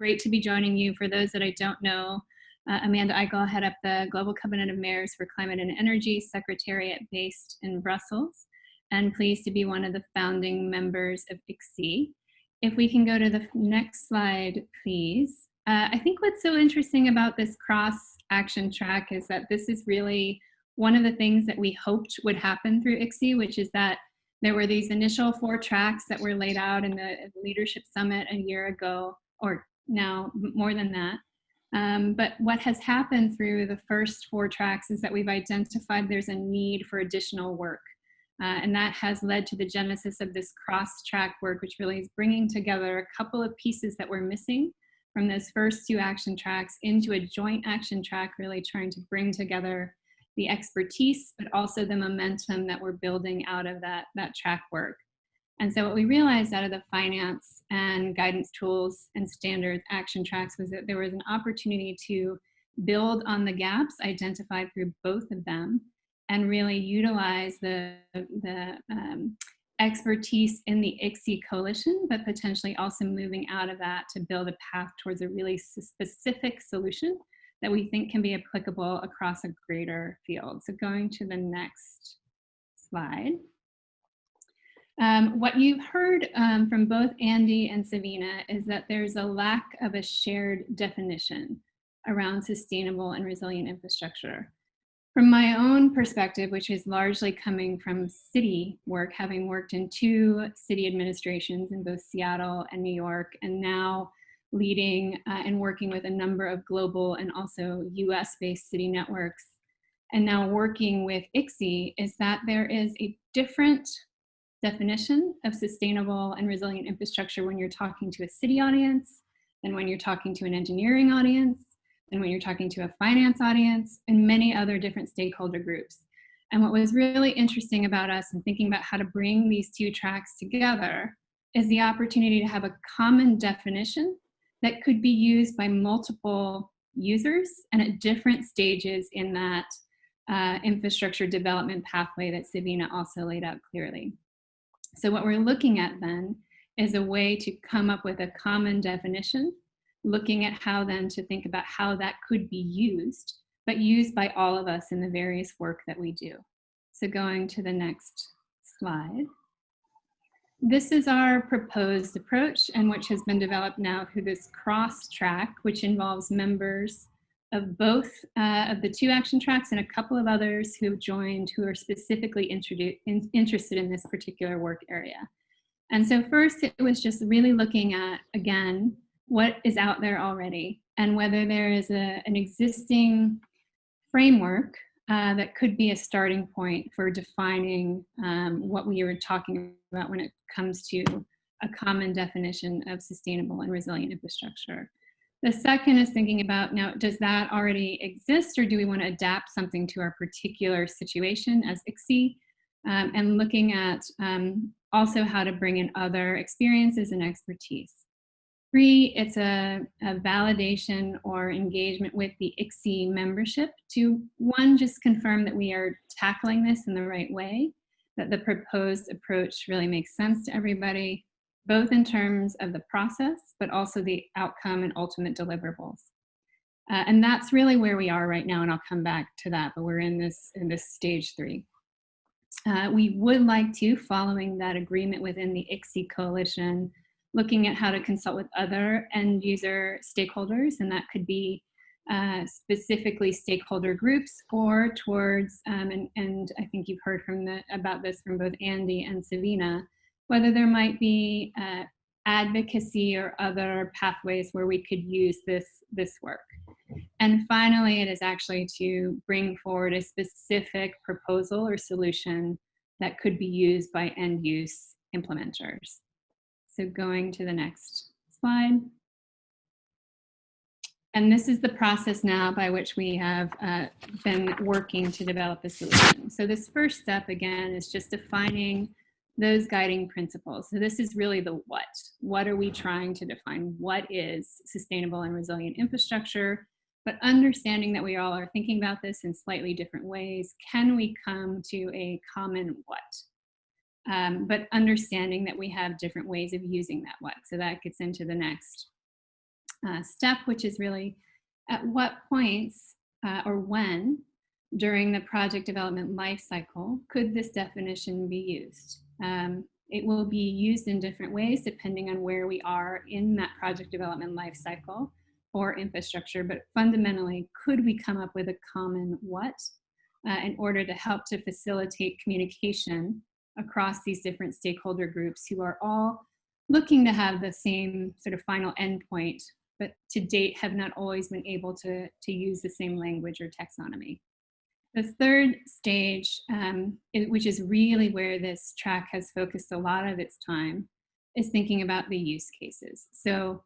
great to be joining you. For those that I don't know, Amanda Eichel, head up the Global Covenant of Mayors for Climate and Energy Secretariat based in Brussels, and pleased to be one of the founding members of ICSI. If we can go to the next slide, please. I think what's so interesting about this cross-action track is that this is really one of the things that we hoped would happen through ICSI, which is that there were these initial 4 tracks that were laid out in the Leadership Summit a year ago, or now more than that. But what has happened through the first 4 tracks is that we've identified there's a need for additional work. And that has led to the genesis of this cross-track work, which really is bringing together a couple of pieces that were missing from those first 2 action tracks into a joint action track, really trying to bring together the expertise, but also the momentum that we're building out of that track work. And so what we realized out of the finance and guidance tools and standards action tracks was that there was an opportunity to build on the gaps identified through both of them and really utilize the expertise in the ICSI coalition, but potentially also moving out of that to build a path towards a really specific solution that we think can be applicable across a greater field. So going to the next slide. What you've heard from both Andy and Savina is that there's a lack of a shared definition around sustainable and resilient infrastructure. From my own perspective, which is largely coming from city work, having worked in 2 city administrations in both Seattle and New York, and now leading and working with a number of global and also US-based city networks, and now working with ICSI, is that there is a different definition of sustainable and resilient infrastructure when you're talking to a city audience than when you're talking to an engineering audience, and when you're talking to a finance audience, and many other different stakeholder groups. And what was really interesting about us and thinking about how to bring these 2 tracks together is the opportunity to have a common definition that could be used by multiple users and at different stages in that infrastructure development pathway that Savina also laid out clearly. So what we're looking at then is a way to come up with a common definition, looking at how then to think about how that could be used, but used by all of us in the various work that we do. So going to the next slide. This is our proposed approach, and which has been developed now through this cross track, which involves members of both of the 2 action tracks and a couple of others who have joined who are specifically interested in this particular work area. And so first it was just really looking at, again, what is out there already and whether there is an existing framework that could be a starting point for defining what we were talking about when it comes to a common definition of sustainable and resilient infrastructure. The second is thinking about, now, does that already exist, or do we want to adapt something to our particular situation as ICSI, and looking at also how to bring in other experiences and expertise. 3, it's a validation or engagement with the ICSI membership to, 1, just confirm that we are tackling this in the right way, that the proposed approach really makes sense to everybody, both in terms of the process, but also the outcome and ultimate deliverables. And that's really where we are right now, and I'll come back to that, but we're in this stage 3. We would like to, following that agreement within the ICSI coalition, looking at how to consult with other end user stakeholders, and that could be specifically stakeholder groups or towards, and I think you've heard about this from both Andy and Savina, whether there might be advocacy or other pathways where we could use this work. And finally, it is actually to bring forward a specific proposal or solution that could be used by end use implementers. So going to the next slide. And this is the process now by which we have been working to develop a solution. So this first step, again, is just defining those guiding principles. So this is really the what. What are we trying to define? What is sustainable and resilient infrastructure? But understanding that we all are thinking about this in slightly different ways, can we come to a common what? But understanding that we have different ways of using that what. So that gets into the next step, which is really at what points or when during the project development life cycle could this definition be used. It will be used in different ways depending on where we are in that project development life cycle or infrastructure, but fundamentally, could we come up with a common what in order to help to facilitate communication across these different stakeholder groups who are all looking to have the same sort of final endpoint, but to date have not always been able to use the same language or taxonomy. The third stage, which is really where this track has focused a lot of its time, is thinking about the use cases. So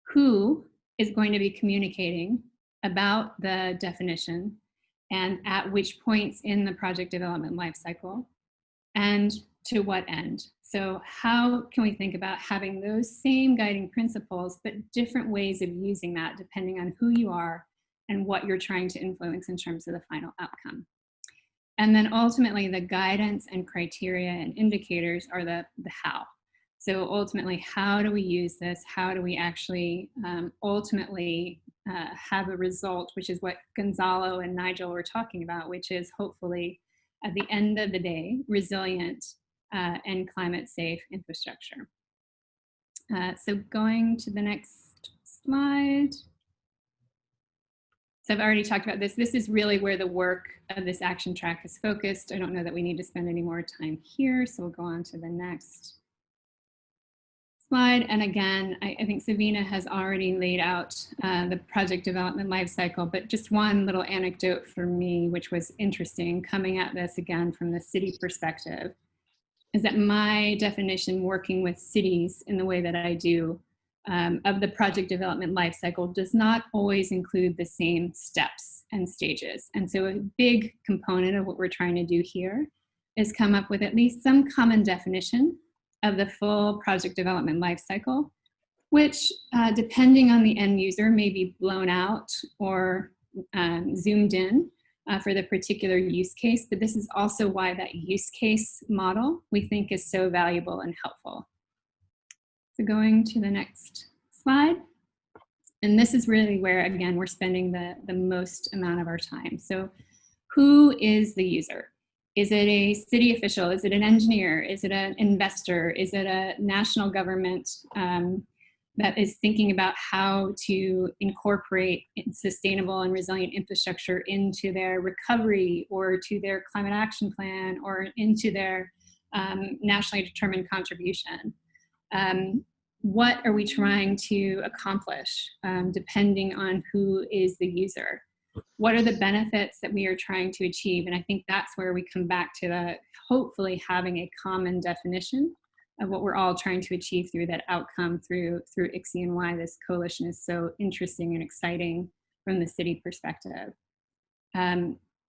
who is going to be communicating about the definition and at which points in the project development lifecycle and to what end? So how can we think about having those same guiding principles, but different ways of using that depending on who you are and what you're trying to influence in terms of the final outcome. And then ultimately the guidance and criteria and indicators are the how. So ultimately, how do we use this? How do we actually ultimately have a result, which is what Gonzalo and Nigel were talking about, which is hopefully at the end of the day, resilient and climate safe infrastructure. So going to the next slide. So I've already talked about this. This is really where the work of this action track is focused. I don't know that we need to spend any more time here, so we'll go on to the next slide. And again, I think Savina has already laid out the project development lifecycle, but just one little anecdote for me, which was interesting coming at this again from the city perspective, is that my definition working with cities in the way that I do of the project development lifecycle does not always include the same steps and stages. And so a big component of what we're trying to do here is come up with at least some common definition of the full project development lifecycle, which depending on the end user may be blown out or zoomed in for the particular use case, but this is also why that use case model we think is so valuable and helpful. So going to the next slide. And this is really where, again, we're spending the most amount of our time. So who is the user? Is it a city official? Is it an engineer? Is it an investor? Is it a national government that is thinking about how to incorporate sustainable and resilient infrastructure into their recovery or to their climate action plan or into their nationally determined contribution? What are we trying to accomplish depending on who is the user? What are the benefits that we are trying to achieve? And I think that's where we come back to the hopefully having a common definition of what we're all trying to achieve through that outcome through ICSI and why this coalition is so interesting and exciting from the city perspective.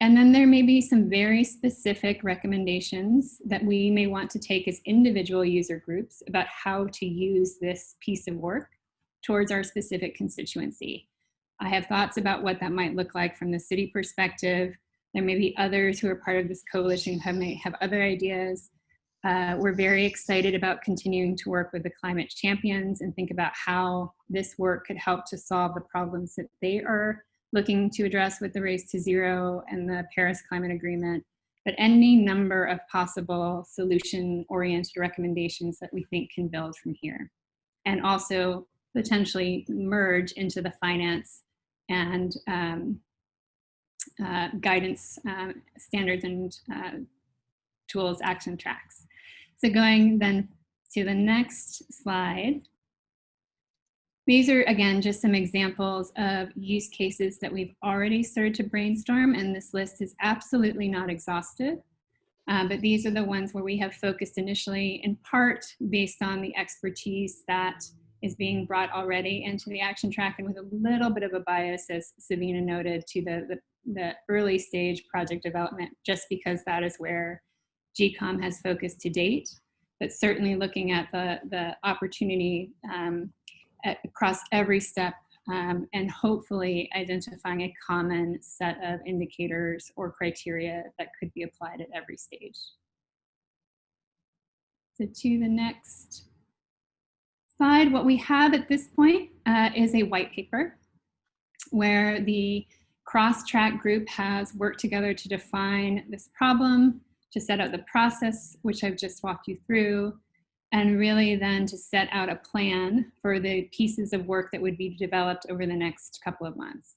And then there may be some very specific recommendations that we may want to take as individual user groups about how to use this piece of work towards our specific constituency. I have thoughts about what that might look like from the city perspective. There may be others who are part of this coalition who may have other ideas. We're very excited about continuing to work with the climate champions and think about how this work could help to solve the problems that they are looking to address with the Race to Zero and the Paris Climate Agreement, but any number of possible solution-oriented recommendations that we think can build from here. And also potentially merge into the finance and guidance standards and tools action tracks. So going then to the next slide. These are, again, just some examples of use cases that we've already started to brainstorm, and this list is absolutely not exhaustive, but these are the ones where we have focused initially in part based on the expertise that is being brought already into the action track and with a little bit of a bias, as Savina noted, to the early stage project development, just because that is where GCOM has focused to date, but certainly looking at the opportunity across every step and hopefully identifying a common set of indicators or criteria that could be applied at every stage. So to the next slide, what we have at this point is a white paper where the cross-track group has worked together to define this problem, to set out the process, which I've just walked you through, and really then to set out a plan for the pieces of work that would be developed over the next couple of months.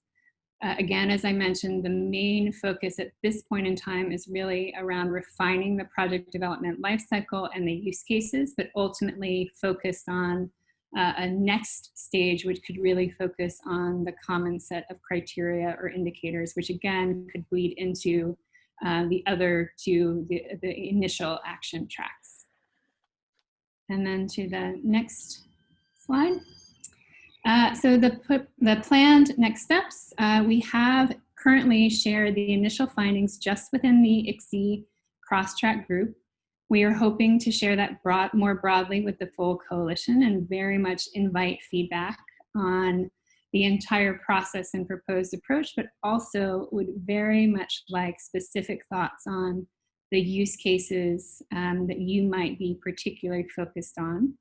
Again, as I mentioned, the main focus at this point in time is really around refining the project development lifecycle and the use cases, but ultimately focused on a next stage, which could really focus on the common set of criteria or indicators, which again could bleed into the other two, the initial action tracks. And then to the next slide. So the planned next steps, we have currently shared the initial findings just within the ICSI cross-track group. We are hoping to share that more broadly with the full coalition and very much invite feedback on the entire process and proposed approach, but also would very much like specific thoughts on the use cases that you might be particularly focused on.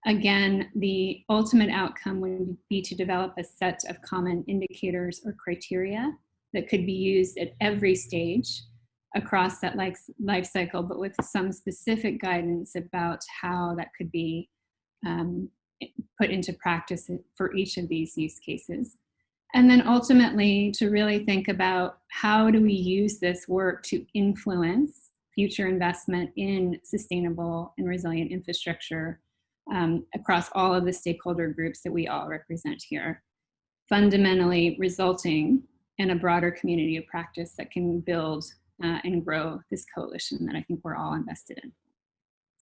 Again, the ultimate outcome would be to develop a set of common indicators or criteria that could be used at every stage across that life cycle, but with some specific guidance about how that could be put into practice for each of these use cases. And then ultimately to really think about how do we use this work to influence future investment in sustainable and resilient infrastructure across all of the stakeholder groups that we all represent here, fundamentally resulting in a broader community of practice that can build and grow this coalition that I think we're all invested in.